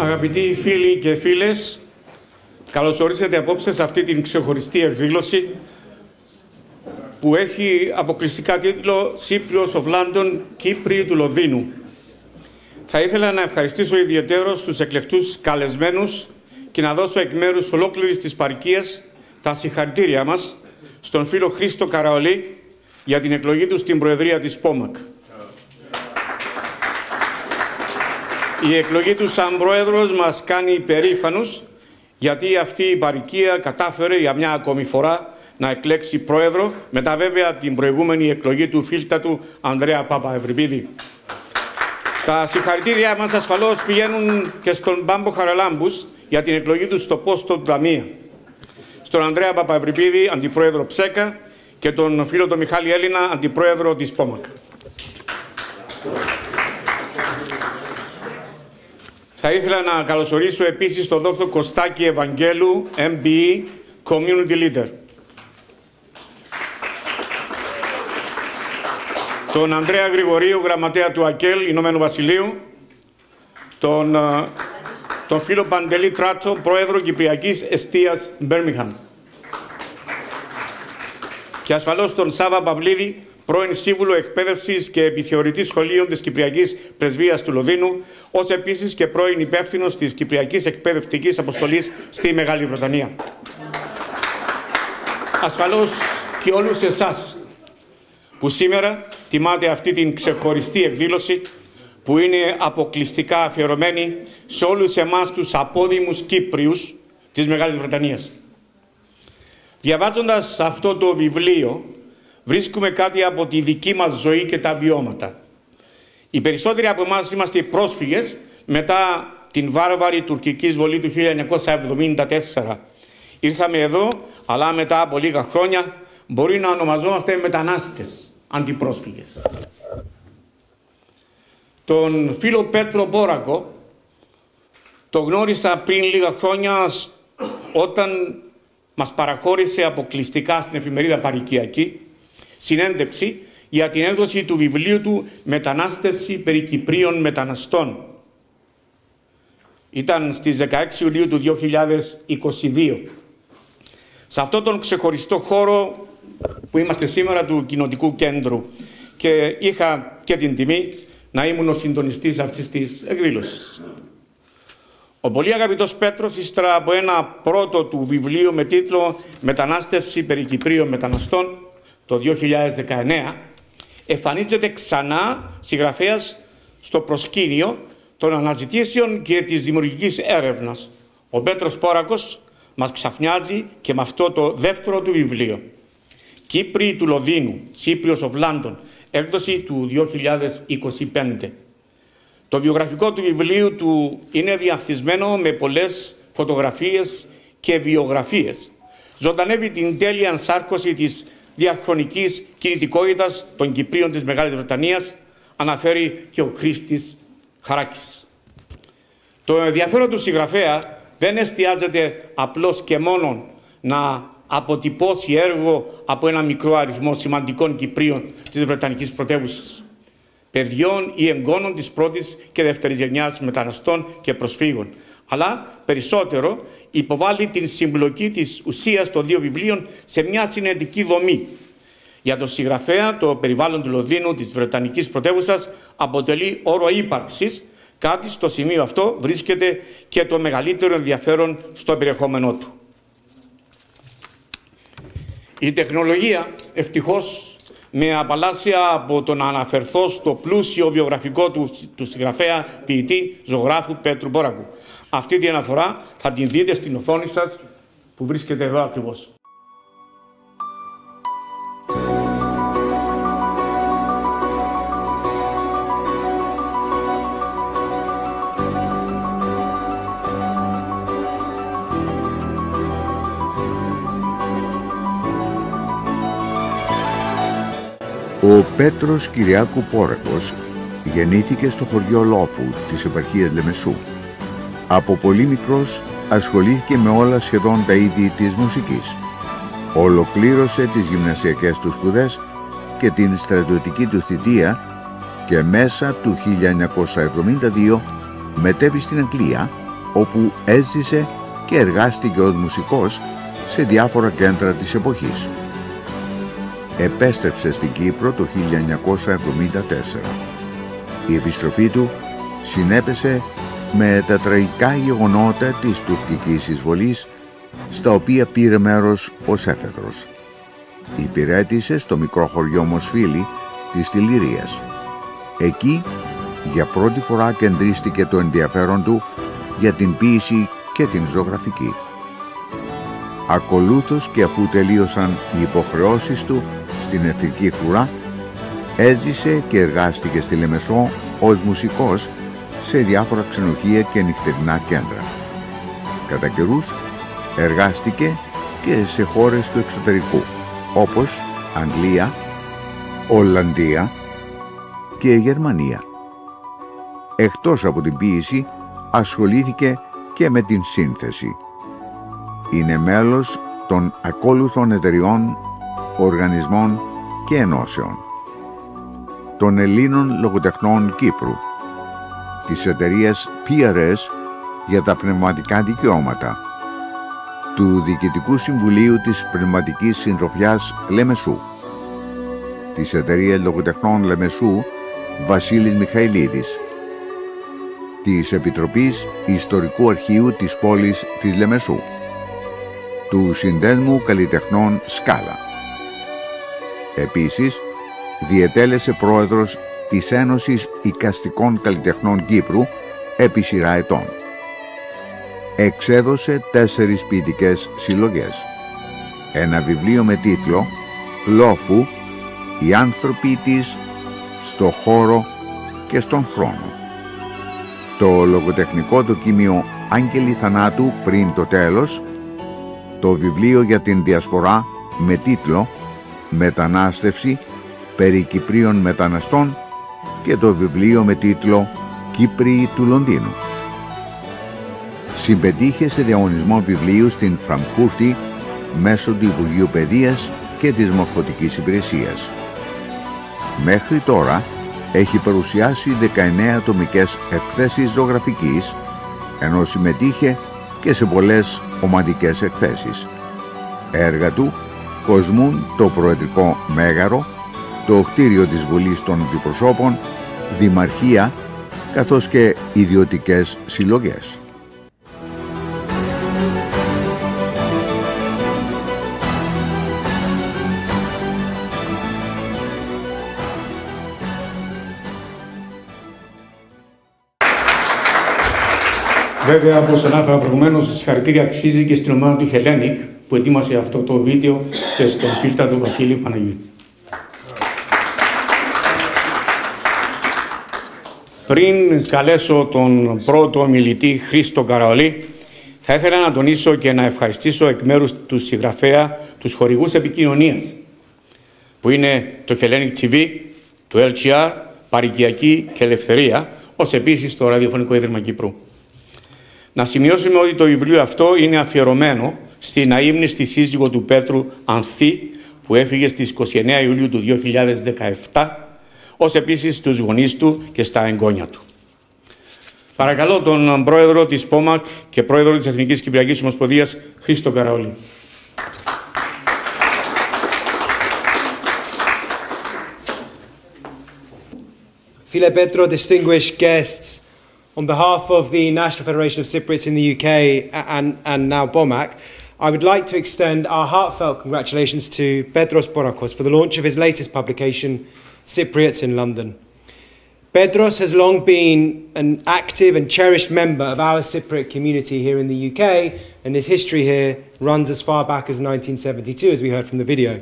Αγαπητοί φίλοι και φίλες, καλώς ορίσατε απόψε σε αυτή την ξεχωριστή εκδήλωση που έχει αποκλειστικά τίτλο «Cyprios of London, Κύπριοι του Λονδίνου». Θα ήθελα να ευχαριστήσω ιδιαιτέρως τους εκλεκτούς καλεσμένους και να δώσω εκ μέρους ολόκληρης της παροικίας τα συγχαρητήρια μας στον φίλο Χρήστο Καραολή για την εκλογή του στην Προεδρία της ΠΟΜΑΚ. Η εκλογή του σαν πρόεδρος μας κάνει υπερήφανους, γιατί αυτή η παροικία κατάφερε για μια ακόμη φορά να εκλέξει πρόεδρο, μετά βέβαια την προηγούμενη εκλογή του φίλτατου Ανδρέα Παπαευρυπίδη. Τα συγχαρητήριά μας ασφαλώς πηγαίνουν και στον Μπάμπο Χαραλάμπους για την εκλογή του στο πόστο του Ταμεία, στον Ανδρέα Παπαευρυπίδη, αντιπρόεδρο Ψέκα, και τον φίλο τον Μιχάλη Έλληνα, αντιπρόεδρο της ΠΟΜΑΚ. Θα ήθελα να καλωσορίσω επίσης τον Δόκτωρ Κωστάκη Ευαγγέλου, MBE, Community Leader. Τον Ανδρέα Γρηγορίου, γραμματέα του ΑΚΕΛ, Ηνωμένου Βασιλείου. Τον φίλο Παντελή Τράτσο, πρόεδρο Κυπριακής Εστίας Μπέρμιγχαμ. Και ασφαλώς τον Σάβα Παυλίδη, πρώην σύμβουλο εκπαίδευσης και επιθεωρητή σχολείων της Κυπριακής Πρεσβείας του Λονδίνου, ως επίσης και πρώην υπεύθυνος της Κυπριακής Εκπαιδευτικής Αποστολής στη Μεγάλη Βρετανία. Ασφαλώς και όλους εσάς που σήμερα τιμάτε αυτή την ξεχωριστή εκδήλωση που είναι αποκλειστικά αφιερωμένη σε όλους εμάς τους απόδημους Κύπριους της Μεγάλης Βρετανίας. Διαβάζοντας αυτό το βιβλίο, βρίσκουμε κάτι από τη δική μας ζωή και τα βιώματα. Οι περισσότεροι από εμάς είμαστε πρόσφυγες μετά την βάρβαρη τουρκική εισβολή του 1974. Ήρθαμε εδώ, αλλά μετά από λίγα χρόνια μπορεί να ονομαζόμαστε μετανάστες, αντιπρόσφυγες. Τον φίλο Πέτρο Μπόρακο το γνώρισα πριν λίγα χρόνια όταν μας παραχώρησε αποκλειστικά στην εφημερίδα Παροικιακή συνέντευξη για την έκδοση του βιβλίου του «Μετανάστευση περί Κυπρίων μεταναστών». Ήταν στις 16 Ιουλίου του 2022. Σε αυτόν τον ξεχωριστό χώρο που είμαστε σήμερα του Κοινοτικού Κέντρου, και είχα και την τιμή να ήμουν ο συντονιστής αυτής της εκδήλωσης. Ο πολύ αγαπητός Πέτρος, ύστερα από ένα πρώτο του βιβλίο με τίτλο «Μετανάστευση περί Κυπρίων μεταναστών» το 2019, εμφανίζεται ξανά συγγραφέας στο προσκήνιο των αναζητήσεων και της δημιουργικής έρευνας. Ο Πέτρος Μπόρακος μας ξαφνιάζει και με αυτό το δεύτερο του βιβλίο. «Κύπριοι του Λονδίνου, Cyprios of London», έκδοση του 2025. Το βιογραφικό του βιβλίου του είναι διαθυσμένο με πολλές φωτογραφίες και βιογραφίες. Ζωντανεύει την τέλεια ενσάρκωση της διαχρονικής κινητικότητας των Κυπρίων της Μεγάλης Βρετανίας, αναφέρει και ο Χρήστης Χαράκης. Το ενδιαφέρον του συγγραφέα δεν εστιάζεται απλώς και μόνο να αποτυπώσει έργο από ένα μικρό αριθμό σημαντικών Κυπρίων της Βρετανικής πρωτεύουσας, παιδιών ή εγγόνων της πρώτης και δεύτερης γενιάς μεταναστών και προσφύγων, αλλά περισσότερο υποβάλλει την συμπλοκή της ουσίας των δύο βιβλίων σε μια συνεντική δομή. Για τον συγγραφέα, το περιβάλλον του Λονδίνου της Βρετανικής πρωτεύουσας αποτελεί όρο ύπαρξης, κάτι στο σημείο αυτό βρίσκεται και το μεγαλύτερο ενδιαφέρον στο περιεχόμενό του. Η τεχνολογία, ευτυχώς, με απαλλάσσια από το να αναφερθώ στο πλούσιο βιογραφικό του συγγραφέα, ποιητή, ζωγράφου Πέτρου Μπόρακου. Αυτή την αναφορά θα την δείτε στην οθόνη σας που βρίσκεται εδώ ακριβώς. Ο Πέτρος Κυριάκου Μπόρακος γεννήθηκε στο χωριό Λόφου της επαρχίας Λεμεσού. Από πολύ μικρός ασχολήθηκε με όλα σχεδόν τα είδη της μουσικής. Ολοκλήρωσε τις γυμνασιακές του σπουδές και την στρατιωτική του θητεία και μέσα του 1972 μετέβη στην Αγγλία όπου έζησε και εργάστηκε ως μουσικός σε διάφορα κέντρα της εποχής. Επέστρεψε στην Κύπρο το 1974. Η επιστροφή του συνέπεσε με τα τραγικά γεγονότα της τουρκικής εισβολής, στα οποία πήρε μέρος ως έφεδρος. Υπηρέτησε στο μικρό χωριό Μοσφύλη της Τιληρίας. Εκεί για πρώτη φορά κεντρίστηκε το ενδιαφέρον του για την ποίηση και την ζωγραφική. Ακολούθως, και αφού τελείωσαν οι υποχρεώσεις του στην εθνική φρουρά, έζησε και εργάστηκε στη Λεμεσό ως μουσικός σε διάφορα ξενοδοχεία και νυχτερινά κέντρα. Κατά καιρούς εργάστηκε και σε χώρες του εξωτερικού, όπως Αγγλία, Ολλανδία και Γερμανία. Εκτός από την ποίηση, ασχολήθηκε και με την σύνθεση. Είναι μέλος των ακόλουθων εταιριών, οργανισμών και ενώσεων: των Ελλήνων Λογοτεχνών Κύπρου, της εταιρείας PRS για τα πνευματικά δικαιώματα, του Διοικητικού Συμβουλίου της Πνευματικής Συντροφιάς Λεμεσού, της εταιρείας Λογοτεχνών Λεμεσού Βασίλης Μιχαηλίδης, της Επιτροπής Ιστορικού Αρχείου της πόλης της Λεμεσού, του Συνδέσμου Καλλιτεχνών Σκάλα. Επίσης, διετέλεσε πρόεδρος της Ένωσης Οικαστικών Καλλιτεχνών Κύπρου επί σειρά ετών. Εξέδωσε 4 ποιητικές συλλογές. Ένα βιβλίο με τίτλο «Λόφου, οι άνθρωποι της στο χώρο και στον χρόνο». Το λογοτεχνικό δοκίμιο «Άγγελοι θανάτου πριν το τέλος», το βιβλίο για την διασπορά με τίτλο «Μετανάστευση περί Κυπρίων μεταναστών» και το βιβλίο με τίτλο «Κύπριοι του Λονδίνου». Συμμετείχε σε διαγωνισμό βιβλίου στην Φραγκφούρτη μέσω του Υπουργείου Παιδείας και της Μορφωτικής Υπηρεσίας. Μέχρι τώρα έχει παρουσιάσει 19 ατομικές εκθέσεις ζωγραφικής, ενώ συμμετείχε και σε πολλές ομαδικές εκθέσεις. Έργα του κοσμούν το Προεδρικό Μέγαρο, το κτίριο της Βουλής των Αντιπροσώπων, δημαρχία, καθώς και ιδιωτικές συλλογές. Βέβαια, όπως ανάφερα προηγουμένως, συγχαρητήρια αξίζει και στην ομάδα του Hellenic που ετοίμασε αυτό το βίντεο και στον φίλτρα του Βασίλη Παναγίου. Πριν καλέσω τον πρώτο ομιλητή Χρήστο Καραολή, θα ήθελα να τονίσω και να ευχαριστήσω εκ μέρους του συγγραφέα τους χορηγούς επικοινωνίας, που είναι το Hellenic TV, το LGR, Παροικιακή και Ελευθερία, ως επίσης το Ραδιοφωνικό Ίδρυμα Κύπρου. Να σημειώσουμε ότι το βιβλίο αυτό είναι αφιερωμένο στην αείμνηστη σύζυγο του Πέτρου Ανθή, που έφυγε στις 29 Ιουλίου του 2017, ως επίσης στους γονείς του και στα εγγόνια του. Παρακαλώ τον πρόεδρο της ΠΟΜΑΚ και πρόεδρο της Εθνικής Κυπριακής Ομοσπονδίας, Χρήστο Καραολή. Φίλε Πέτρο, distinguished guests, on behalf of the National Federation of Cypriots in the UK and now BOMAC, I would like to extend our heartfelt congratulations to Petros Porakos for the launch of his latest publication, Cypriots in London. Petros has long been an active and cherished member of our Cypriot community here in the UK, and his history here runs as far back as 1972, as we heard from the video.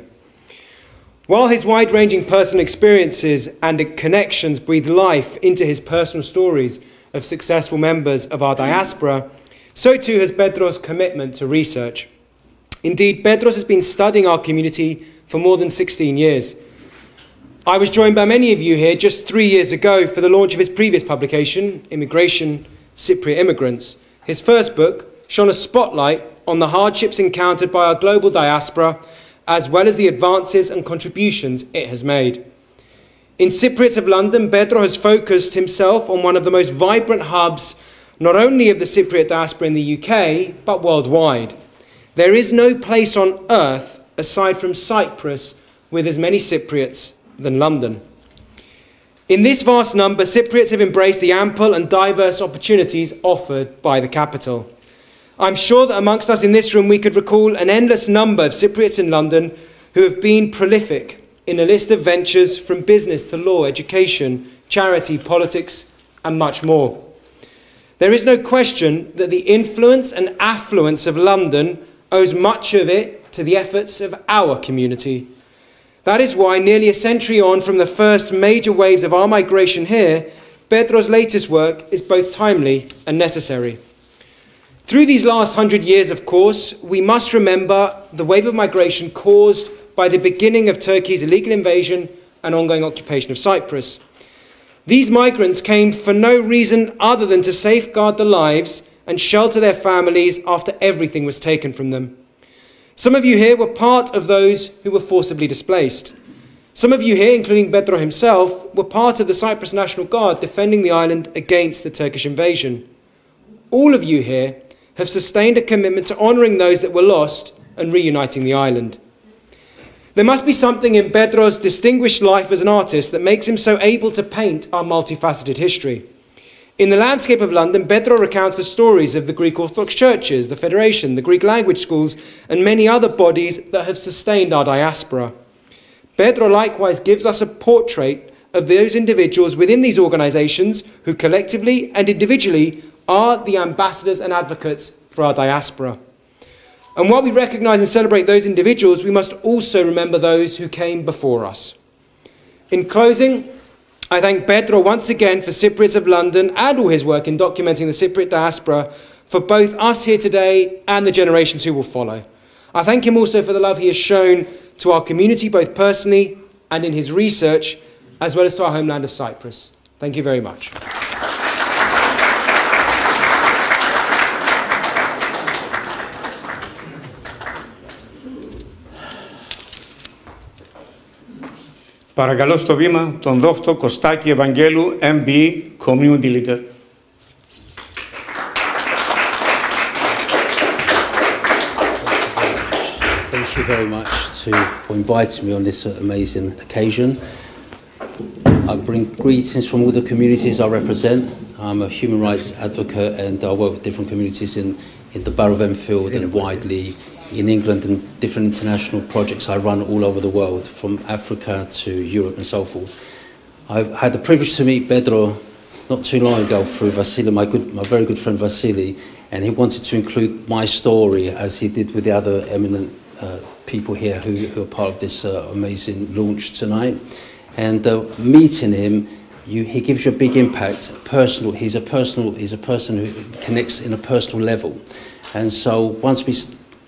While his wide-ranging personal experiences and connections breathe life into his personal stories of successful members of our diaspora, so too has Petros' commitment to research. Indeed, Petros has been studying our community for more than 16 years. I was joined by many of you here just 3 years ago for the launch of his previous publication, Immigration, Cypriot Immigrants. His first book shone a spotlight on the hardships encountered by our global diaspora, as well as the advances and contributions it has made. In Cypriots of London, Petros has focused himself on one of the most vibrant hubs not only of the Cypriot diaspora in the UK, but worldwide. There is no place on earth, aside from Cyprus, with as many Cypriots than London. In this vast number, Cypriots have embraced the ample and diverse opportunities offered by the capital. I'm sure that amongst us in this room we could recall an endless number of Cypriots in London who have been prolific in a list of ventures from business to law, education, charity, politics, and much more. There is no question that the influence and affluence of London owes much of it to the efforts of our community. That is why, nearly a century on from the first major waves of our migration here, Pedro's latest work is both timely and necessary. Through these last 100 years, of course, we must remember the wave of migration caused by the beginning of Turkey's illegal invasion and ongoing occupation of Cyprus. These migrants came for no reason other than to safeguard their lives and shelter their families after everything was taken from them. Some of you here were part of those who were forcibly displaced. Some of you here, including Pedro himself, were part of the Cyprus National Guard defending the island against the Turkish invasion. All of you here have sustained a commitment to honouring those that were lost and reuniting the island. There must be something in Pedro's distinguished life as an artist that makes him so able to paint our multifaceted history. In the landscape of London, Pedro recounts the stories of the Greek Orthodox churches, the Federation, the Greek language schools, and many other bodies that have sustained our diaspora. Pedro likewise gives us a portrait of those individuals within these organisations who collectively and individually are the ambassadors and advocates for our diaspora. And while we recognise and celebrate those individuals, we must also remember those who came before us. In closing, I thank Pedro once again for Cypriots of London and all his work in documenting the Cypriot diaspora for both us here today and the generations who will follow. I thank him also for the love he has shown to our community, both personally and in his research, as well as to our homeland of Cyprus. Thank you very much. Παρακαλώ στο βήμα τον δόκτωρο Κωστάκη Ευαγγέλου, MBE, Community Leader. Thank you very much for inviting me on this amazing occasion. I bring greetings from all the communities I represent. I'm a human rights advocate and I work with different communities in the Borough of Enfield and widely in England and different international projects I run all over the world, from Africa to Europe and so forth. I've had the privilege to meet Pedro not too long ago through Vasily, my very good friend Vasily, and he wanted to include my story as he did with the other eminent people here who are part of this amazing launch tonight. And meeting him, he gives you a big impact, personal. He's a person who connects in a personal level. And so once we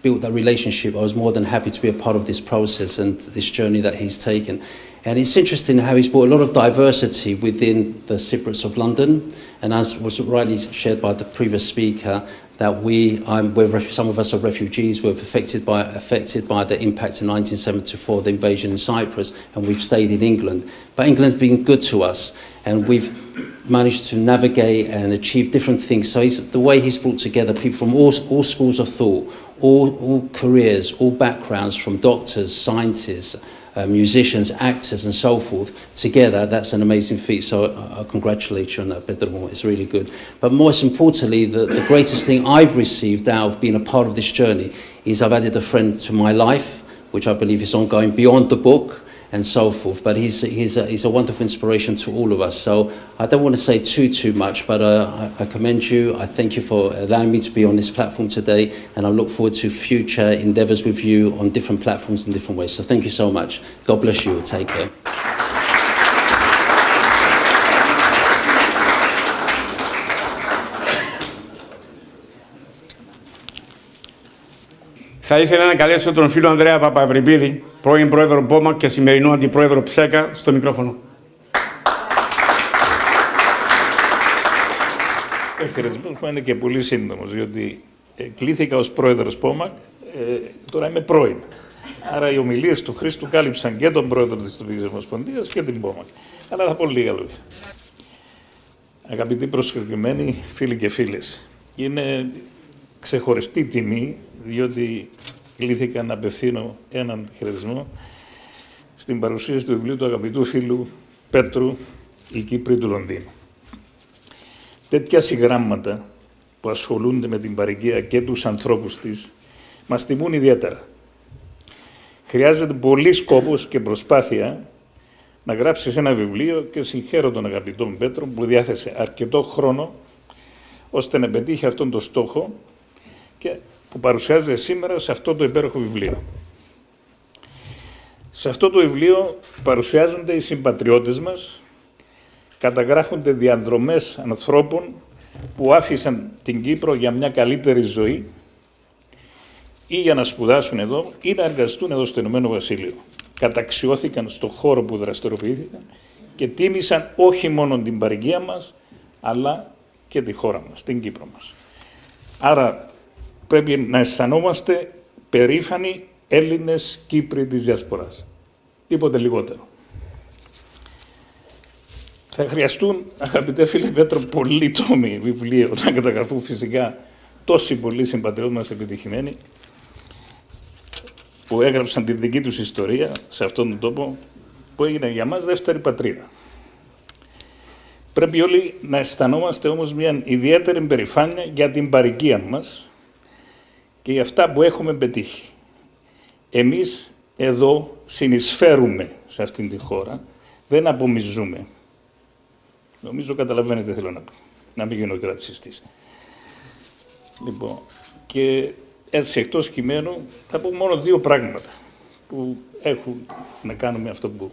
built that relationship, I was more than happy to be a part of this process and this journey that he's taken. And it's interesting how he's brought a lot of diversity within the Cypriots of London. And as was rightly shared by the previous speaker, that some of us are refugees, we're affected by the impact in 1974, the invasion in Cyprus, and we've stayed in England. But England's been good to us, and we've managed to navigate and achieve different things. So the way he's brought together people from all schools of thought, all careers, all backgrounds, from doctors, scientists, musicians, actors and so forth, together, that's an amazing feat. So I congratulate you on that, Pedro. It's really good. But most importantly, the greatest thing I've received out of being a part of this journey is I've added a friend to my life, which I believe is ongoing beyond the book and so forth. But he's a wonderful inspiration to all of us. So I don't want to say too much, but I commend you. I thank you for allowing me to be on this platform today, and I look forward to future endeavours with you on different platforms in different ways. So thank you so much. God bless you. Take care. Θα ήθελα να καλέσω τον φίλο Ανδρέα Παπαευρυπίδη, πρώην πρόεδρο Μπόμα και σημερινό αντιπρόεδρο Ψέκα, στο μικρόφωνο. Ευχαριστώ που είναι και πολύ σύντομος, διότι κλήθηκα ως πρόεδρος ΠΟΜΑΚ, τώρα είμαι πρώην. Άρα οι ομιλίες του Χρήστου κάλυψαν και τον πρόεδρο της Τουρκικής Ομοσπονδίας και την ΠΟΜΑΚ. Αλλά θα πω λίγα λόγια. Αγαπητοί προσκεκλημένοι, φίλοι και φίλες, είναι ξεχωριστή τιμή, διότι κλήθηκα να απευθύνω έναν χαιρετισμό στην παρουσίαση του βιβλίου του αγαπητού φίλου Πέτρου, η Κύπρη του Λονδίνου. Τέτοια συγγράμματα που ασχολούνται με την παροικία και τους ανθρώπους της μας τιμούν ιδιαίτερα. Χρειάζεται πολύ κόπος και προσπάθεια να γράψεις ένα βιβλίο και συγχαίρω τον αγαπητό Πέτρο που διάθεσε αρκετό χρόνο ώστε να πετύχει αυτόν τον στόχο και που παρουσιάζεται σήμερα σε αυτό το υπέροχο βιβλίο. Σε αυτό το βιβλίο παρουσιάζονται οι συμπατριώτες μας, καταγράφονται διαδρομές ανθρώπων που άφησαν την Κύπρο για μια καλύτερη ζωή ή για να σπουδάσουν εδώ ή να εργαστούν εδώ στο Ηνωμένο Βασίλειο. Καταξιώθηκαν στον χώρο που δραστηριοποιήθηκαν και τίμησαν όχι μόνο την παροικία μας, αλλά και τη χώρα μας, την Κύπρο μας. Άρα πρέπει να αισθανόμαστε περήφανοι Έλληνες Κύπροι της Διασποράς. Τίποτε λιγότερο. Θα χρειαστούν, αγαπητέ φίλε Πέτρο, πολλοί τόμοι βιβλίου να καταγραφούν φυσικά τόσοι πολλοί συμπατριώτες μας επιτυχημένοι που έγραψαν τη δική τους ιστορία σε αυτόν τον τόπο που έγινε για μας δεύτερη πατρίδα. Πρέπει όλοι να αισθανόμαστε όμως μια ιδιαίτερη περηφάνεια για την παροικία μας και για αυτά που έχουμε πετύχει. Εμείς εδώ συνεισφέρουμε σε αυτήν τη χώρα, δεν απομυζούμε. Νομίζω καταλαβαίνετε θέλω να πω, να μην γίνω κρατσιστής. Λοιπόν, και έτσι εκτός κειμένου θα πω μόνο δύο πράγματα που έχουν να κάνουν με αυτό που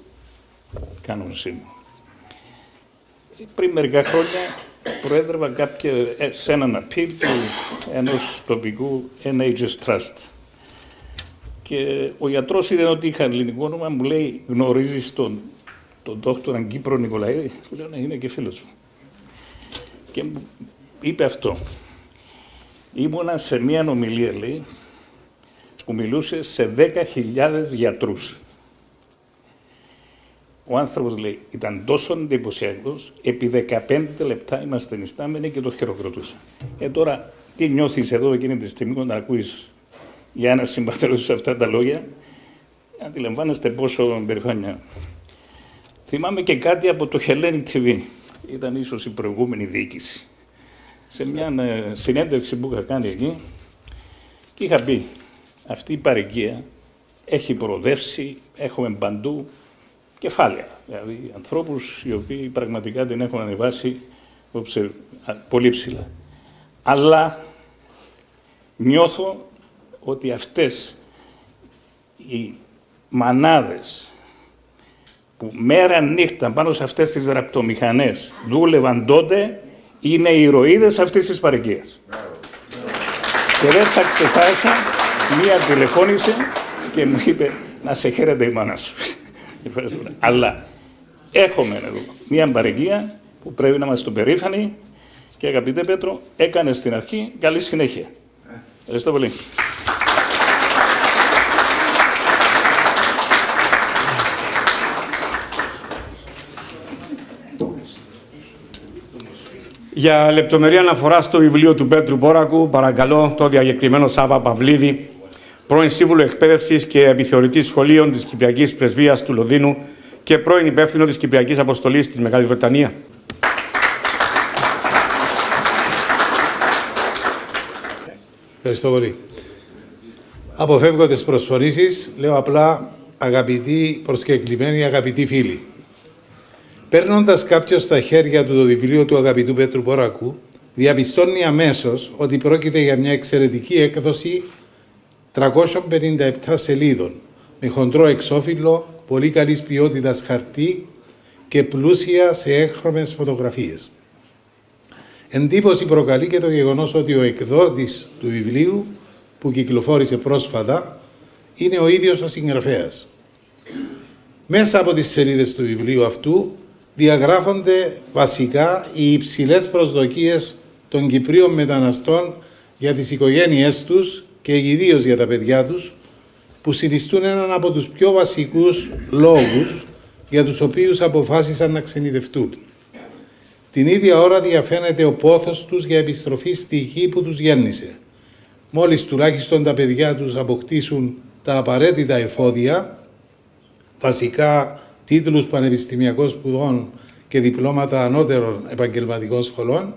κάνουμε σήμερα. Πριν μερικά χρόνια προέδρευα σε έναν απειλ του ενός τοπικού NHS Trust. Και ο γιατρός είδε ότι είχα ελληνικό όνομα, μου λέει γνωρίζεις τον δόκτωρα Κύπρο Νικολαίδη? Του λέω ναι, είναι και φίλος μου. Και μου είπε αυτό. Ήμουνα σε μια ομιλία, λέει, που μιλούσε σε 10.000 γιατρούς. Ο άνθρωπος, λέει, ήταν τόσο εντυπωσιακός, επί 15 λεπτά είμαστε νηστάμενοι και το χειροκροτούσα. Τώρα, τι νιώθεις εδώ εκείνη τη στιγμή όταν ακούεις για ένα συμπατριώτη σε αυτά τα λόγια, αντιλαμβάνεστε πόσο περηφάνεια. Θυμάμαι και κάτι από το Hellenic TV. Ήταν ίσως η προηγούμενη διοίκηση. Σε μια συνέντευξη που είχα κάνει εκεί και είχα πει αυτή η παροικία έχει προοδεύσει, έχουμε παντού κεφάλαια. Δηλαδή ανθρώπους οι οποίοι πραγματικά την έχουν ανεβάσει πολύ ψηλά. Αλλά νιώθω ότι αυτές οι μανάδες που μέρα νύχτα πάνω σε αυτές τις ραπτομηχανές δούλευαν τότε είναι οι ηρωίδες αυτής της παροικίας. Και δεν θα ξεχάσω, μία τηλεφώνησε και μου είπε να σε χαίρεται η μάνα σου. Αλλά έχουμε εδώ μία παροικία που πρέπει να είμαστε περήφανοι και αγαπητέ Πέτρο, έκανε στην αρχή καλή συνέχεια. Ευχαριστώ πολύ. Για λεπτομερή αναφορά στο βιβλίο του Πέτρου Πόρακου, παρακαλώ το διακεκριμένο Σάβα Παυλίδη, πρώην Σύμβουλο Εκπαίδευσης και Επιθεωρητή Σχολείων της Κυπριακής Πρεσβείας του Λονδίνου και πρώην υπεύθυνο της Κυπριακής Αποστολής της Μεγάλης Βρετανία. Ευχαριστώ πολύ. Αποφεύγω τις προσφορήσεις, λέω απλά αγαπητοί προσκεκλημένοι, αγαπητοί φίλοι. Παίρνοντας κάποιος στα χέρια του το βιβλίο του αγαπητού Πέτρου Πόρακου, διαπιστώνει αμέσως ότι πρόκειται για μια εξαιρετική έκδοση 357 σελίδων, με χοντρό εξώφυλλο, πολύ καλής ποιότητας χαρτί και πλούσια σε έγχρωμες φωτογραφίες. Εντύπωση προκαλεί και το γεγονός ότι ο εκδότης του βιβλίου, που κυκλοφόρησε πρόσφατα, είναι ο ίδιος ο συγγραφέας. Μέσα από τις σελίδες του βιβλίου αυτού διαγράφονται βασικά οι υψηλές προσδοκίες των Κυπρίων μεταναστών για τις οικογένειές τους και ιδίως για τα παιδιά τους, που συνιστούν έναν από τους πιο βασικούς λόγους για τους οποίους αποφάσισαν να ξενιδευτούν. Την ίδια ώρα διαφαίνεται ο πόθος τους για επιστροφή στη γη που τους γέννησε. Μόλις τουλάχιστον τα παιδιά τους αποκτήσουν τα απαραίτητα εφόδια, βασικά τίτλους πανεπιστημιακών σπουδών και διπλώματα ανώτερων επαγγελματικών σχολών,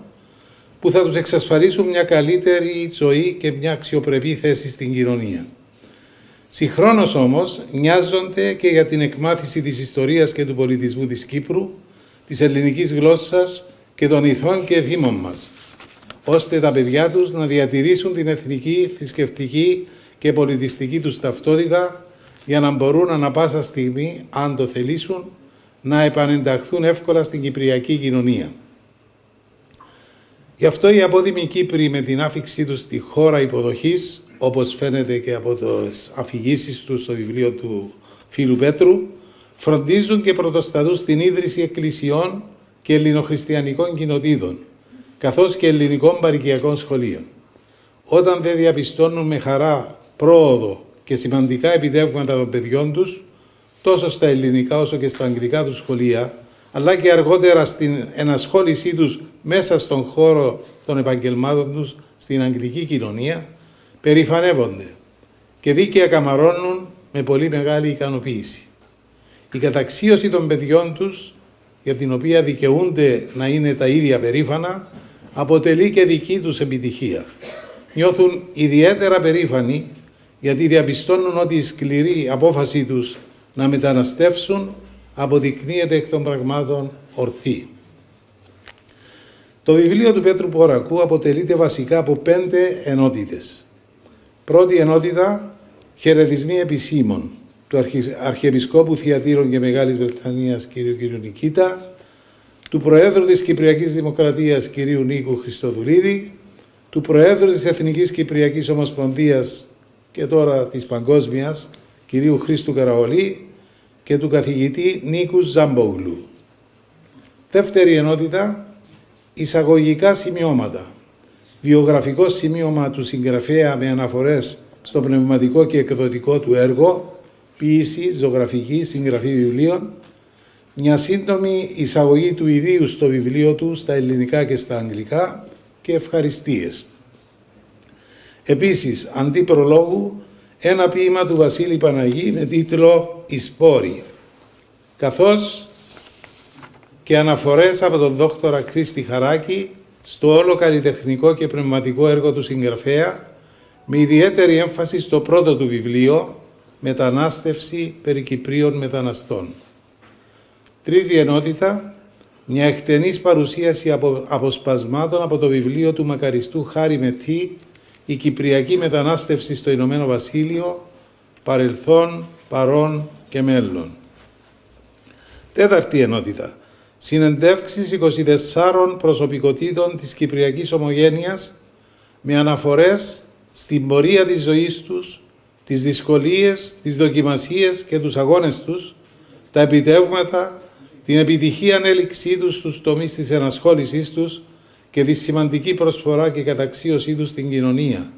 που θα τους εξασφαλίσουν μια καλύτερη ζωή και μια αξιοπρεπή θέση στην κοινωνία. Συγχρόνως όμως νοιάζονται και για την εκμάθηση της ιστορίας και του πολιτισμού της Κύπρου, της ελληνικής γλώσσας και των ηθών και εθήμων μας, ώστε τα παιδιά τους να διατηρήσουν την εθνική, θρησκευτική και πολιτιστική τους ταυτότητα για να μπορούν ανά πάσα στιγμή, αν το θελήσουν, να επανενταχθούν εύκολα στην κυπριακή κοινωνία. Γι' αυτό οι απόδημοι Κύπροι με την άφηξή τους στη χώρα υποδοχής, όπως φαίνεται και από τις αφηγήσεις του στο βιβλίο του φίλου Πέτρου, φροντίζουν και πρωτοστατούν στην ίδρυση εκκλησιών και ελληνοχριστιανικών κοινοτήτων, καθώς και ελληνικών παροικιακών σχολείων. Όταν δεν διαπιστώνουν με χαρά πρόοδο και σημαντικά επιτεύγματα των παιδιών τους, τόσο στα ελληνικά όσο και στα αγγλικά τους σχολεία, αλλά και αργότερα στην ενασχόλησή τους μέσα στον χώρο των επαγγελμάτων τους στην αγγλική κοινωνία, περηφανεύονται και δίκαια καμαρώνουν με πολύ μεγάλη ικανοποίηση. Η καταξίωση των παιδιών τους, για την οποία δικαιούνται να είναι τα ίδια περήφανα, αποτελεί και δική τους επιτυχία. Νιώθουν ιδιαίτερα περήφανοι γιατί διαπιστώνουν ότι η σκληρή απόφαση τους να μεταναστεύσουν αποδεικνύεται εκ των πραγμάτων ορθή. Το βιβλίο του Πέτρου Πορακού αποτελείται βασικά από 5 ενότητες. Πρώτη ενότητα, χαιρετισμοί επισήμων του Αρχιεπισκόπου Θειατήρων και Μεγάλης Βρετανίας κ. Νικήτα, του Προέδρου της Κυπριακής Δημοκρατίας κ. Νίκου Χριστοδουλίδη, του Προέδρου της Εθνικής Κυπριακής Ομοσπονδίας και τώρα της Παγκόσμιας κ. Χρήστου Καραολή και του καθηγητή Νίκου Ζάμπογλου. Δεύτερη ενότητα, εισαγωγικά σημειώματα. Βιογραφικό σημείωμα του συγγραφέα με αναφορές στο πνευματικό και εκδοτικό του έργο, ποίηση, ζωγραφική, συγγραφή βιβλίων, μια σύντομη εισαγωγή του ιδίου στο βιβλίο του στα ελληνικά και στα αγγλικά και ευχαριστίες. Επίσης, αντί προλόγου, ένα ποίημα του Βασίλη Παναγή με τίτλο «Η Σπόρη», καθώς και αναφορές από τον δόκτορα Κρίστη Χαράκη στο όλο καλλιτεχνικό και πνευματικό έργο του συγγραφέα, με ιδιαίτερη έμφαση στο πρώτο του βιβλίο «Μετανάστευση περί Κυπρίων μεταναστών». Τρίτη ενότητα, μια εκτενής παρουσίαση αποσπασμάτων από το βιβλίο του μακαριστού Χάρη Μετή «Η Κυπριακή Μετανάστευση στο Ηνωμένο Βασίλειο, παρελθόν, παρόν και μέλλον». Τέταρτη ενότητα, συνεντεύξεις 24 προσωπικότητων της Κυπριακής Ομογένειας με αναφορές στην πορεία της ζωής τους, τις δυσκολίες, τις δοκιμασίες και τους αγώνες τους, τα επιτεύγματα, την επιτυχή ανέλυξή τους στους τομείς της ενασχόλησής τους και τη σημαντική προσφορά και καταξίωσή τους στην κοινωνία.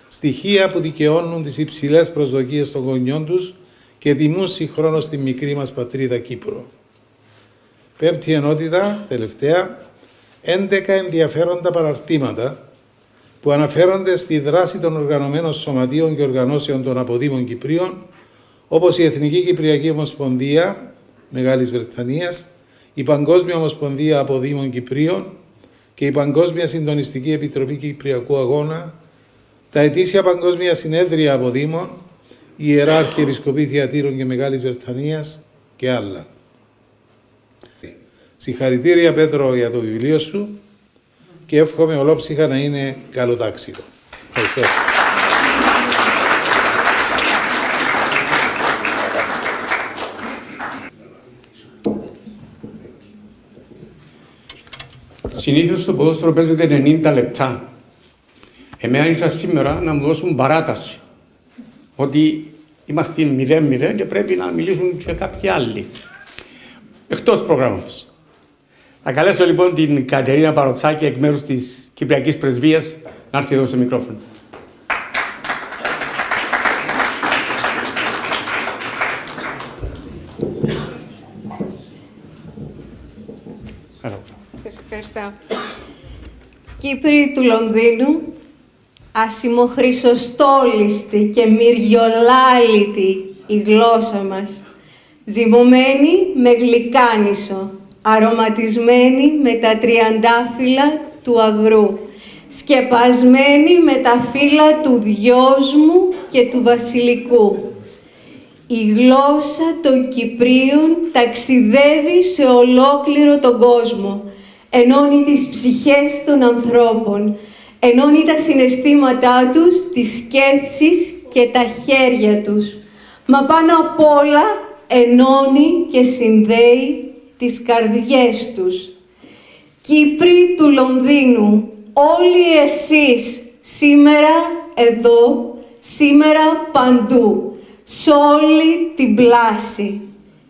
Στοιχεία που δικαιώνουν τις υψηλές προσδοκίες των γονιών τους και τιμούν συγχρόνως τη μικρή μας πατρίδα Κύπρο. Πέμπτη ενότητα, τελευταία, 11 ενδιαφέροντα παραρτήματα που αναφέρονται στη δράση των οργανωμένων σωματείων και οργανώσεων των αποδήμων Κυπρίων, όπως η Εθνική Κυπριακή Ομοσπονδία Μεγάλης Βρετανίας, η Παγκόσμια Ομοσπονδία Αποδήμων Κυπρίων και η Παγκόσμια Συντονιστική Επιτροπή Κυπριακού Αγώνα, τα ετήσια Παγκόσμια Συνέδρια Αποδήμων, η Ιερά Αρχιεπισκοπή Θειατήρων και Μεγάλης Βρετανίας και άλλα. Συγχαρητήρια Πέτρο για το βιβλίο σου και εύχομαι ολόψυχα να είναι καλοτάξιδο. Ευχαριστώ. Συνήθως το ποδόσφαιρο παίζεται 90 λεπτά. Εμένα ήρθα σήμερα να μου δώσουν παράταση. Ότι είμαστε 0-0 και πρέπει να μιλήσουν και κάποιοι άλλοι. Εκτός προγράμματος. Θα καλέσω λοιπόν την Κατερίνα Παροτσάκη εκ μέρους της Κυπριακής Πρεσβείας να έρθει εδώ στο μικρόφωνο. Σας ευχαριστώ. Κύπροι του Λονδίνου, ασημοχρυσοστόλιστη και μυριολάλητη η γλώσσα μας, ζυμωμένη με γλυκάνισο, αρωματισμένη με τα τριαντάφυλλα του αγρού, σκεπασμένη με τα φύλλα του δυόσμου και του βασιλικού. Η γλώσσα των Κυπρίων ταξιδεύει σε ολόκληρο τον κόσμο, ενώνει τις ψυχές των ανθρώπων, ενώνει τα συναισθήματά τους, τις σκέψεις και τα χέρια τους. Μα πάνω απ' όλα ενώνει και συνδέει τις καρδιές τους. Κύπροι του Λονδίνου, όλοι εσείς σήμερα εδώ, σήμερα παντού, σ' όλη την πλάση.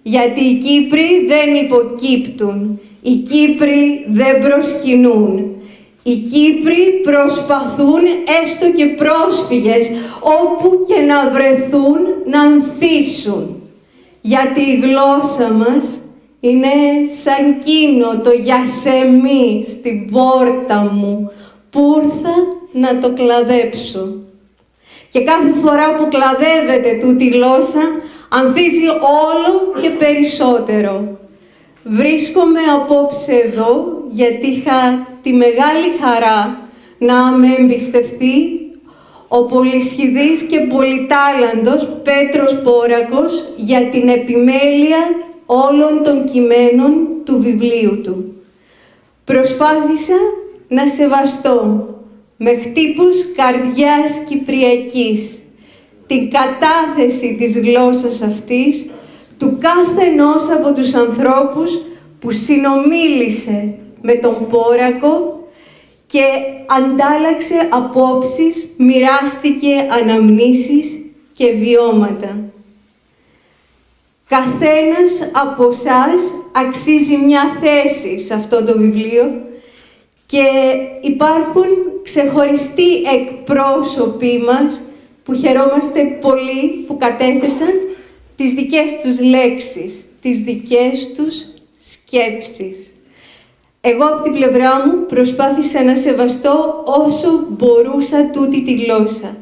Γιατί οι Κύπροι δεν υποκύπτουν, οι Κύπροι δεν προσκυνούν. Οι Κύπροι προσπαθούν, έστω και πρόσφυγες, όπου και να βρεθούν, να ανθίσουν. Γιατί η γλώσσα μας είναι σαν κείνο το γιασεμί στην πόρτα μου, που ήρθα να το κλαδέψω. Και κάθε φορά που κλαδεύεται τούτη γλώσσα, ανθίζει όλο και περισσότερο. Βρίσκομαι απόψε εδώ, γιατί είχα τη μεγάλη χαρά να με εμπιστευτεί ο πολυσχηδής και πολυτάλαντος Πέτρος Πόρακος για την επιμέλεια όλων των κειμένων του βιβλίου του. Προσπάθησα να σεβαστώ με χτύπους καρδιάς κυπριακής την κατάθεση της γλώσσας αυτής του καθενός από τους ανθρώπους που συνομίλησε με τον Πόρακο και αντάλλαξε απόψεις, μοιράστηκε αναμνήσεις και βιώματα. Καθένας από εσάς αξίζει μια θέση σε αυτό το βιβλίο και υπάρχουν ξεχωριστοί εκπρόσωποι μας που χαιρόμαστε πολύ που κατέθεσαν τις δικές τους λέξεις, τις δικές τους σκέψεις. Εγώ από την πλευρά μου προσπάθησα να σεβαστώ όσο μπορούσα τούτη τη γλώσσα.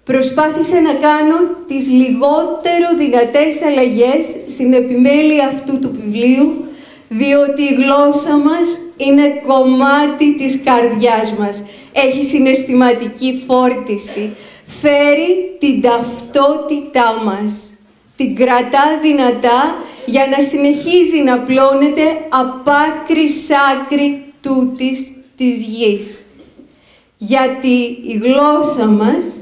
Προσπάθησα να κάνω τις λιγότερο δυνατές αλλαγές στην επιμέλεια αυτού του βιβλίου, διότι η γλώσσα μας είναι κομμάτι της καρδιάς μας. Έχει συναισθηματική φόρτιση, φέρει την ταυτότητά μας. Την κρατά δυνατά για να συνεχίζει να πλώνεται απ' άκρη σ' άκρη τούτης της γης. Γιατί η γλώσσα μας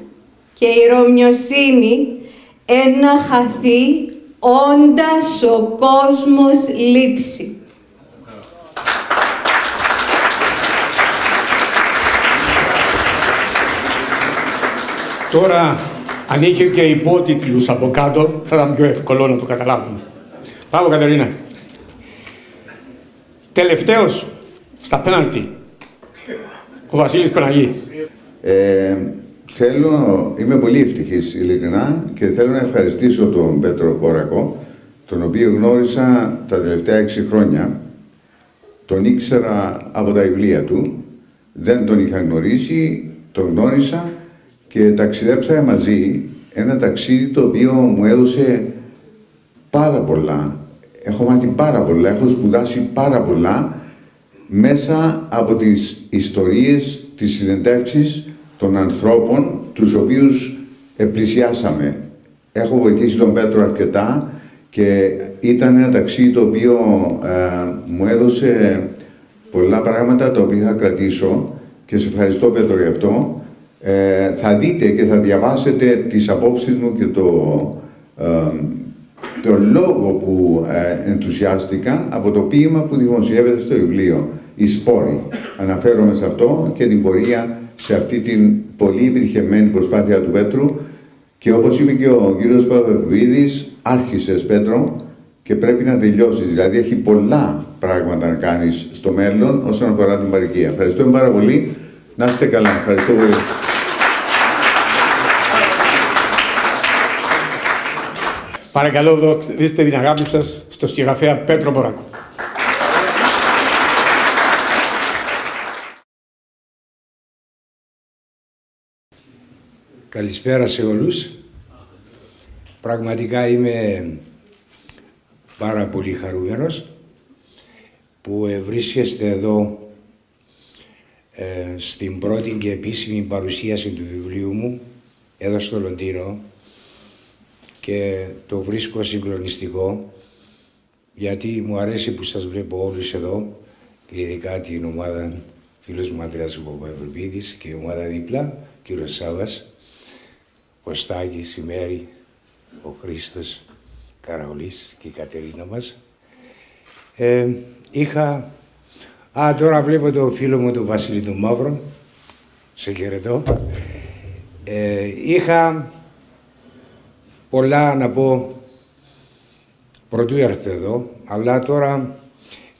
και η ρωμιοσύνη ένα χαθεί όντας ο κόσμος λείψει. Τώρα, αν είχε και υπότιτλους από κάτω, θα ήταν πιο εύκολο να το καταλάβουμε. Μπράβο, Κατερίνα. Τελευταίος, στα πέναλτι, ο Βασίλης Παναγή. Είμαι πολύ ευτυχής, ειλικρινά, και θέλω να ευχαριστήσω τον Πέτρο Πόρακο, τον οποίο γνώρισα τα τελευταία 6 χρόνια. Τον ήξερα από τα βιβλία του, δεν τον είχα γνωρίσει, τον γνώρισα και ταξιδέψαμε μαζί, ένα ταξίδι το οποίο μου έδωσε πάρα πολλά. Έχω μάθει πάρα πολλά, έχω σπουδάσει πάρα πολλά μέσα από τις ιστορίες, τις συνεντεύξεις των ανθρώπων τους οποίους πλησιάσαμε. Έχω βοηθήσει τον Πέτρο αρκετά και ήταν ένα ταξίδι το οποίο μου έδωσε πολλά πράγματα τα οποία θα κρατήσω και σε ευχαριστώ, Πέτρο, για αυτό. Θα δείτε και θα διαβάσετε τις απόψεις μου και το λόγο που ενθουσιάστηκα από το ποίημα που δημοσιεύεται στο βιβλίο. Οι σπόροι. Αναφέρομαι σε αυτό και την πορεία σε αυτή την πολύ επιτυχημένη προσπάθεια του Πέτρου και όπως είπε και ο κύριος Παπαδοπουλίδης, άρχισες, Πέτρο, και πρέπει να τελειώσεις. Δηλαδή έχει πολλά πράγματα να κάνεις στο μέλλον όσον αφορά την παροικία. Ευχαριστούμε πάρα πολύ. Να είστε καλά. Ευχαριστώ πολύ. Παρακαλώ, δείστε την αγάπη σας στο συγγραφέα Πέτρο Πόρακο. Καλησπέρα σε όλους. Πραγματικά είμαι πάρα πολύ χαρούμενος που βρίσκεστε εδώ στην πρώτη και επίσημη παρουσίαση του βιβλίου μου εδώ στο Λονδίνο και το βρίσκω συγκλονιστικό γιατί μου αρέσει που σας βλέπω όλους εδώ και ειδικά την ομάδα φίλος μου Ανδρέας Παπαευρυπίδης και η ομάδα δίπλα, κύριος Σάβας, Κωστάκης, η Μέρη, ο Χρήστος Καραολής και η Κατερίνα μας. Τώρα βλέπω το φίλο μου τον Βασίλη τον Μαύρο, σε χαιρετώ. Είχα πολλά να πω πρωτού έρθω εδώ, αλλά τώρα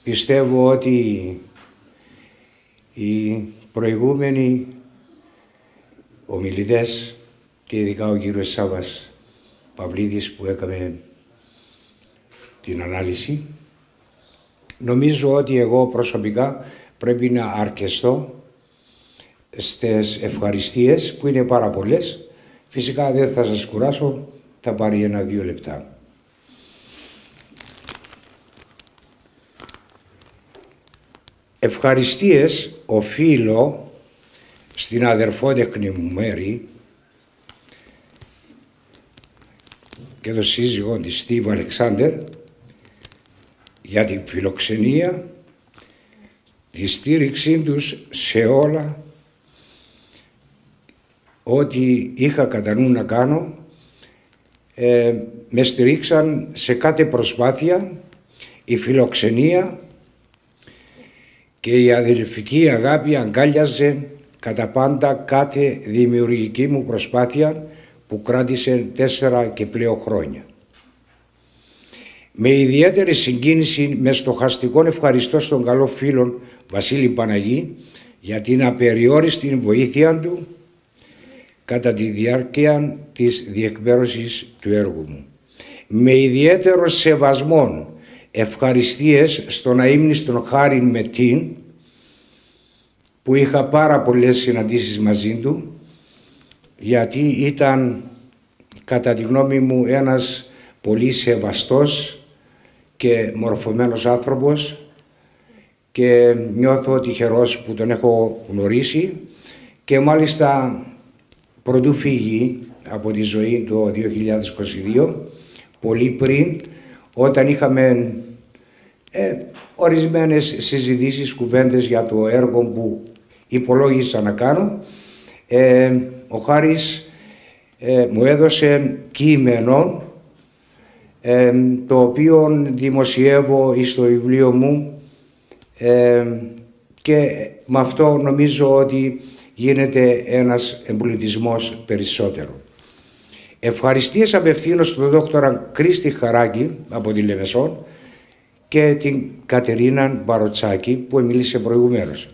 πιστεύω ότι οι προηγούμενοι ομιλητές και ειδικά ο κύριος Σάβας Παυλίδης που έκαμε την ανάλυση, νομίζω ότι εγώ προσωπικά πρέπει να αρκεστώ στις ευχαριστίες που είναι πάρα πολλές. Φυσικά δεν θα σας κουράσω, θα πάρει 1-2 λεπτά. Ευχαριστίες οφείλω στην αδερφότεχνη μου Μέρη και τον σύζυγό της Στίβ Αλεξάνδερ για την φιλοξενία, τη στήριξή τους σε όλα ό,τι είχα κατά νου να κάνω. Με στηρίξαν σε κάθε προσπάθεια, η φιλοξενία και η αδελφική αγάπη αγκάλιαζε κατά πάντα κάθε δημιουργική μου προσπάθεια που κράτησε 4 και πλέον χρόνια. Με ιδιαίτερη συγκίνηση, με στοχαστικό ευχαριστώ στον καλό φίλο Βασίλη Παναγή για την απεριόριστη βοήθεια του κατά τη διάρκεια της διεκπέρωσης του έργου μου. Με ιδιαίτερο σεβασμό ευχαριστίες στον αείμνηστον Χάριν Μετίν που είχα πάρα πολλές συναντήσεις μαζί του γιατί ήταν κατά τη γνώμη μου ένας πολύ σεβαστός και μορφωμένος άνθρωπος και νιώθω τυχερός που τον έχω γνωρίσει και μάλιστα πρωτού φύγει από τη ζωή το 2022, πολύ πριν, όταν είχαμε ορισμένες συζητήσεις, κουβέντες για το έργο που υπολόγισα να κάνω, ο Χάρης μου έδωσε κείμενο το οποίο δημοσιεύω στο βιβλίο μου και με αυτό νομίζω ότι γίνεται ένας εμπλουτισμός περισσότερο. Ευχαριστίες απευθύνω στον δόκτωρα Κρίστη Χαράκη από τη Λεμεσόν και την Κατερίνα Μπαροτσάκη που μίλησε προηγουμένως.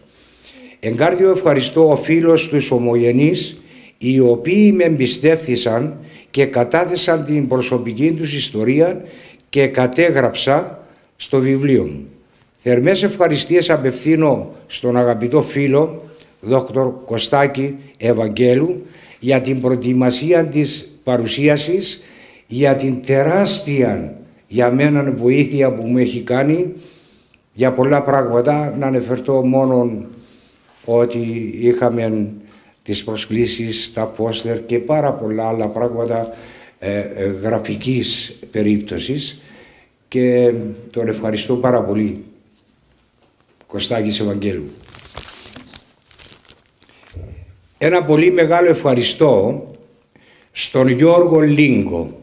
Εγκάρδιο ευχαριστώ ο φίλος τους ομογενείς οι οποίοι με εμπιστεύθησαν και κατάθεσαν την προσωπική τους ιστορία και κατέγραψα στο βιβλίο μου. Θερμές ευχαριστίες απευθύνω στον αγαπητό φίλο Δόκτωρ Κωστάκη Ευαγγέλου για την προετοιμασία της παρουσίασης, για την τεράστια για μένα βοήθεια που μου έχει κάνει για πολλά πράγματα. Να αναφερθώ μόνο ότι είχαμε τις προσκλήσεις, τα πόστερ και πάρα πολλά άλλα πράγματα γραφικής περίπτωσης και τον ευχαριστώ πάρα πολύ, Κωστάκης Ευαγγέλου. Ένα πολύ μεγάλο ευχαριστώ στον Γιώργο Λίγκο,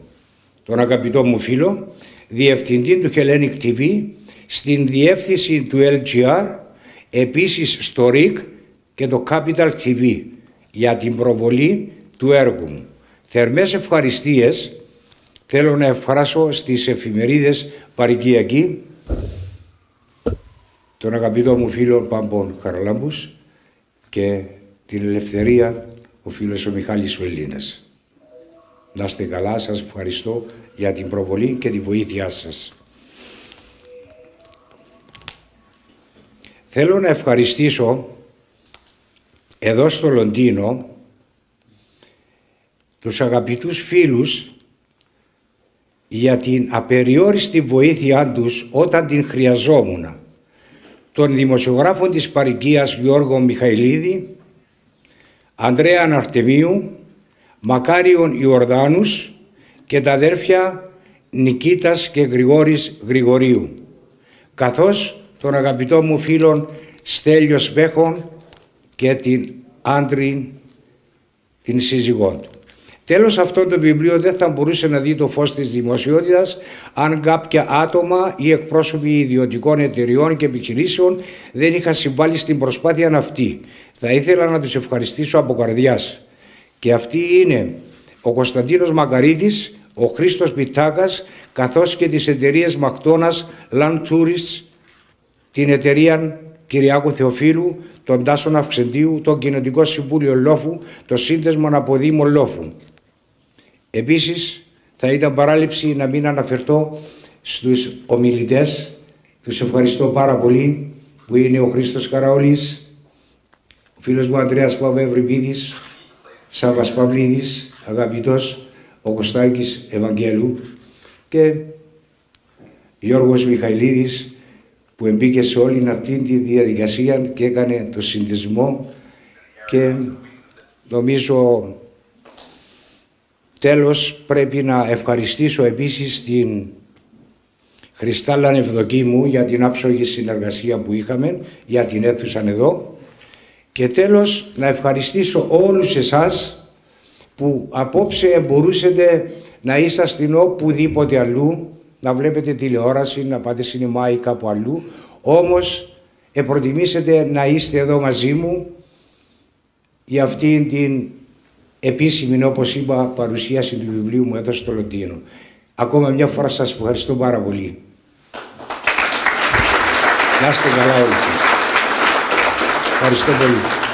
τον αγαπητό μου φίλο, διευθυντή του Hellenic TV, στην διεύθυνση του LGR, επίσης στο RIC και το Capital TV για την προβολή του έργου μου. Θερμές ευχαριστίες θέλω να εκφράσω στις εφημερίδες Παρικιακή, τον αγαπητό μου φίλο Πάμπον Χαραλάμπους και την Ελευθερία, ο φίλος ο Μιχάλης ο Ελλήνας. Να είστε καλά, σας ευχαριστώ για την προβολή και τη βοήθειά σας. Θέλω να ευχαριστήσω εδώ στο Λονδίνο τους αγαπητούς φίλους για την απεριόριστη βοήθειά τους όταν την χρειαζόμουν, των δημοσιογράφων της Παροικίας Γιώργο Μιχαηλίδη, Ανδρέα Αρτεμίου, Μακάριον Ιορδάνους και τα αδέρφια Νικήτας και Γρηγόρης Γρηγορίου, καθώς των αγαπητών μου φίλων Στέλιο Σπέχων και την Άντρη, την σύζυγό του. Τέλος, αυτό το βιβλίο δεν θα μπορούσε να δει το φως της δημοσιότητας αν κάποια άτομα ή εκπρόσωποι ιδιωτικών εταιριών και επιχειρήσεων δεν είχαν συμβάλει στην προσπάθεια αυτή. Θα ήθελα να τους ευχαριστήσω από καρδιάς. Και αυτοί είναι ο Κωνσταντίνος Μακαρίτης, ο Χρήστος Πιτάκας, καθώς και τις εταιρείες Μακτώνας, Land Tourists, την εταιρεία Κυριάκου Θεοφίλου, τον Τάσον Αυξεντίου, τον Κοινοτικό Συμβούλιο Λόφου, το Σύνδεσμο Αποδήμων Λόφου. Επίσης, θα ήταν παράληψη να μην αναφερθώ στους ομιλητές. Τους ευχαριστώ πάρα πολύ, που είναι ο Χρήστος Καραόλης, ο φίλος μου Ανδρέας Παπαευρυπίδης, Σάββας Παυλίδης, αγαπητός, ο Κωστάκης Ευαγγέλου και Γιώργος Μιχαηλίδης, που εμπήκε σε όλη αυτή τη διαδικασία και έκανε το συνδεσμό. Και νομίζω τέλος πρέπει να ευχαριστήσω επίσης την Χριστάλλα Ευδοκίμου για την άψογη συνεργασία που είχαμε, για την αίθουσαν εδώ. Και τέλος να ευχαριστήσω όλους εσάς που απόψε μπορούσατε να είσαστε οπουδήποτε αλλού, να βλέπετε τηλεόραση, να πάτε σινεμά ή κάπου αλλού, όμως προτιμήσετε να είστε εδώ μαζί μου για αυτήν την επίσημη, όπως είπα, παρουσίαση του βιβλίου μου εδώ στο Λονδίνο. Ακόμα μια φορά σας ευχαριστώ πάρα πολύ. Να είστε καλά όλοι σας. Ευχαριστώ πολύ.